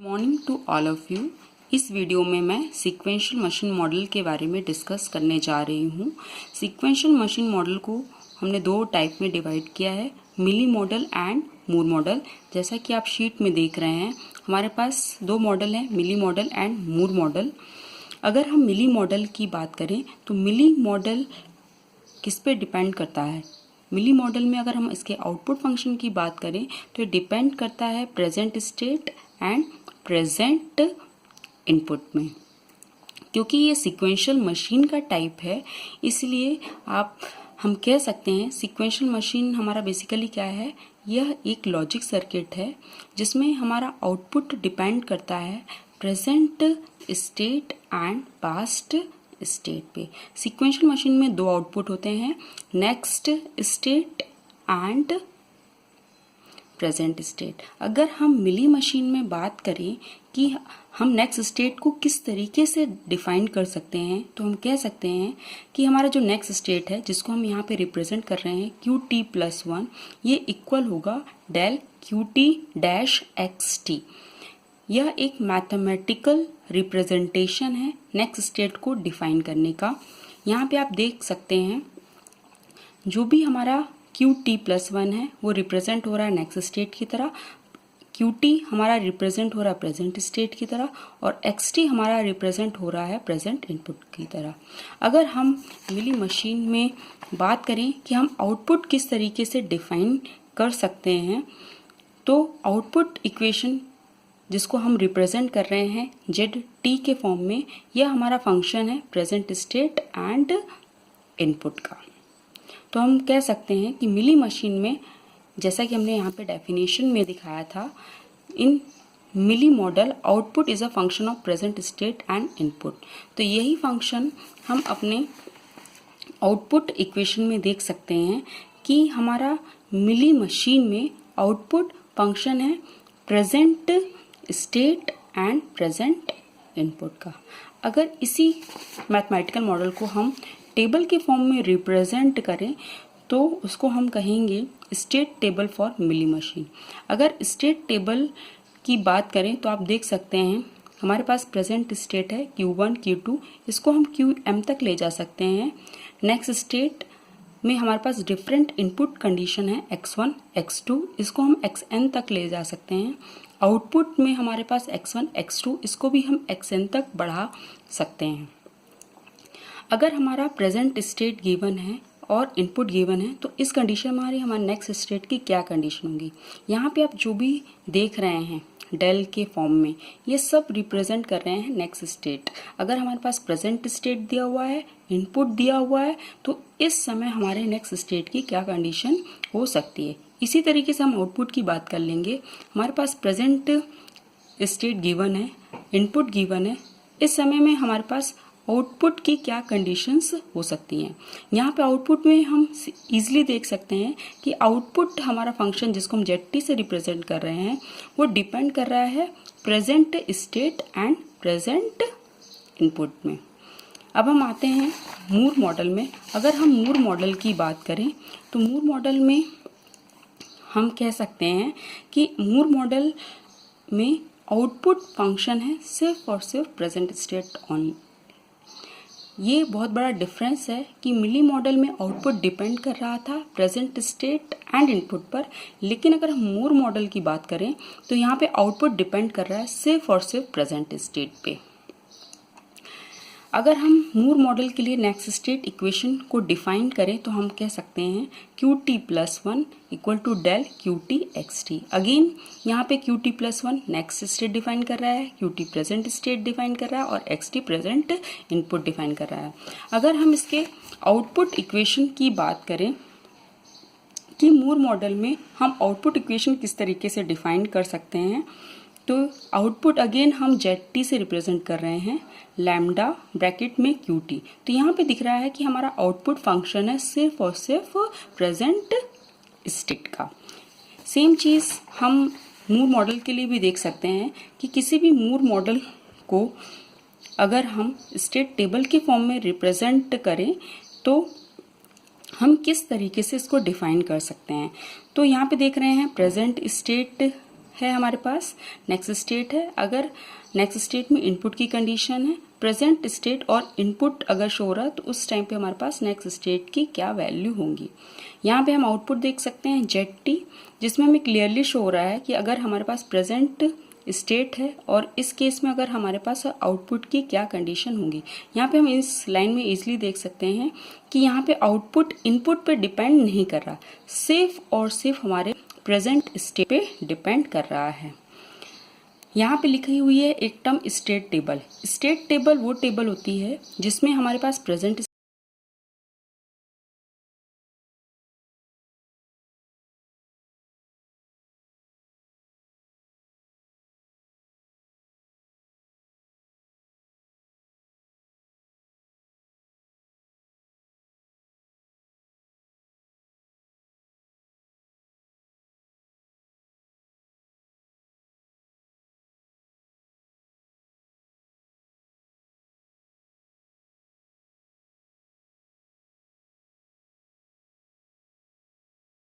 Morning to all of you. इस video में मैं सीक्वेंशियल मशीन मॉडल के बारे में डिस्कस करने जा रही हूँ। सीक्वेंशियल मशीन मॉडल को हमने दो टाइप में डिवाइड किया है, मिली मॉडल एंड मूर मॉडल। जैसा कि आप शीट में देख रहे हैं, हमारे पास दो मॉडल हैं, मिली मॉडल एंड मूर मॉडल। अगर हम मिली मॉडल की बात करें तो मिली मॉडल किस पे डिपेंड करता है? मिली मॉडल में अगर हम इसके आउटपुट फंक्शन की बात करें तो ये डिपेंड करता है present state and present input में। क्योंकि ये सीक्वेंशियल मशीन का टाइप है, इसलिए हम कह सकते हैं सीक्वेंशियल मशीन हमारा बेसिकली क्या है, यह एक लॉजिक सर्किट है जिसमें हमारा आउटपुट डिपेंड करता है present state and past state पे। सीक्वेंशियल मशीन में दो आउटपुट होते हैं, next state and present state. अगर हम मिली मशीन में बात करें कि हम नेक्स्ट स्टेट को किस तरीके से डिफाइन कर सकते हैं, तो हम कह सकते हैं कि हमारा जो नेक्स्ट स्टेट है जिसको हम यहाँ पे रिप्रेजेंट कर रहे हैं QT+1, ये इक्वल होगा डेल QT-XT। यह एक मैथमेटिकल रिप्रेजेंटेशन है नेक्स्ट स्टेट को डिफाइन करने का। यहाँ पे आप देख सकते हैं जो भी हमारा QT+1 है वो रिप्रेजेंट हो रहा है नेक्स्ट स्टेट की तरह, QT हमारा रिप्रेजेंट हो रहा है प्रेजेंट स्टेट की तरह, और XT हमारा रिप्रेजेंट हो रहा है प्रेजेंट इनपुट की तरह। अगर हम मिली मशीन में बात करें कि हम आउटपुट किस तरीके से डिफाइन कर सकते हैं, तो आउटपुट इक्वेशन जिसको हम रिप्रेजेंट कर रहे हैं ZT के फॉर्म में, यह हमारा फंक्शन है प्रेजेंट स्टेट एंड इनपुट का। तो हम कह सकते हैं कि मिली मशीन में, जैसा कि हमने यहाँ पे डेफिनेशन में दिखाया था, in Mealy model output is a function of present state and input. तो यही फंक्शन हम अपने आउटपुट इक्वेशन में देख सकते हैं कि हमारा मिली मशीन में आउटपुट फंक्शन है present state and present input का। अगर इसी मैथमेटिकल मॉडल को हम टेबल के फॉर्म में रिप्रेजेंट करें तो उसको हम कहेंगे state table for Mealy machine. अगर स्टेट टेबल की बात करें तो आप देख सकते हैं हमारे पास प्रेजेंट स्टेट है Q1 Q2, इसको हम QM तक ले जा सकते हैं। नेक्स्ट स्टेट में हमारे पास डिफरेंट इनपुट कंडीशन है X1 X2, इसको हम XN तक ले जा सकते हैं। आउटपुट में हमारे पास X1 X2, इसको भी हम XN तक बढ़ा सकते हैं। अगर हमारा प्रेजेंट स्टेट गिवन है और इनपुट गिवन है तो इस कंडीशन में हमारे नेक्स्ट स्टेट की क्या कंडीशन होगी? यहाँ पे आप जो भी देख रहे हैं डेल के फॉर्म में, ये सब रिप्रेजेंट कर रहे हैं नेक्स्ट स्टेट। अगर हमारे पास प्रेजेंट स्टेट दिया हुआ है, इनपुट दिया हुआ है, तो इस समय हमारे नेक्स्ट स्टेट की क्या कंडीशन हो सकती है। इसी तरीके से हम आउटपुट की बात कर लेंगे। हमारे पास प्रेजेंट स्टेट गिवन है, इनपुट गिवन है, इस समय में हमारे पास आउटपुट की क्या कंडीशंस हो सकती हैं। यहाँ पे आउटपुट में हम इजीली देख सकते हैं कि आउटपुट हमारा फंक्शन जिसको हम ZT से रिप्रेजेंट कर रहे हैं वो डिपेंड कर रहा है present state and present input में। अब हम आते हैं मूर मॉडल में। अगर हम मूर मॉडल की बात करें तो मूर मॉडल में हम कह सकते हैं कि मूर मॉडल में आउटपुट फंक्शन है सिर्फ और सिर्फ प्रेजेंट स्टेट ऑन। ये बहुत बड़ा डिफरेंस है कि मिली मॉडल में आउटपुट डिपेंड कर रहा था प्रेजेंट स्टेट एंड इनपुट पर, लेकिन अगर हम मूर मॉडल की बात करें तो यहाँ पे आउटपुट डिपेंड कर रहा है सिर्फ और सिर्फ प्रेजेंट स्टेट पे। अगर हम मूर मॉडल के लिए नेक्स्ट स्टेट इक्वेशन को डिफाइन करें तो हम कह सकते हैं QT+1 equal to del QT-XT। Again यहाँ पे QT+1 नेक्स्ट स्टेट डिफाइन कर रहा है, QT प्रेजेंट स्टेट डिफाइन कर रहा है और XT प्रेजेंट इनपुट डिफाइन कर रहा है। अगर हम इसके आउटपुट इक्वेशन की बात करें कि मूर मॉडल में हम आउटपुट इक्वेशन किस तरीके से डिफाइन कर सकते हैं, तो आउटपुट अगेन हम ZT से रिप्रेजेंट कर रहे हैं, लैम्डा ब्रैकेट में QT। तो यहाँ पे दिख रहा है कि हमारा आउटपुट फंक्शन है सिर्फ और सिर्फ प्रेजेंट स्टेट का। सेम चीज़ हम मूर मॉडल के लिए भी देख सकते हैं कि किसी भी मूर मॉडल को अगर हम स्टेट टेबल के फॉर्म में रिप्रेजेंट करें तो हम किस तरीके से इसको डिफाइन कर सकते हैं। तो यहाँ पे देख रहे हैं प्रेजेंट स्टेट है हमारे पास, नेक्स्ट स्टेट है। अगर नेक्स्ट स्टेट में इनपुट की कंडीशन है, प्रेजेंट स्टेट और इनपुट अगर शो हो रहा है तो उस टाइम पे हमारे पास नेक्स्ट स्टेट की क्या वैल्यू होंगी। यहाँ पे हम आउटपुट देख सकते हैं ZT, जिसमें हमें क्लियरली शो हो रहा है कि अगर हमारे पास प्रेजेंट स्टेट है और इस केस में अगर हमारे पास आउटपुट की क्या कंडीशन होंगी। यहाँ पे हम इस लाइन में इजीली देख सकते हैं कि यहाँ पे आउटपुट इनपुट पे डिपेंड नहीं कर रहा, सिर्फ और सिर्फ हमारे प्रेजेंट स्टेट पे डिपेंड कर रहा है। यहाँ पे लिखी हुई है एक term state table. State table वो टेबल होती है जिसमें हमारे पास प्रेजेंट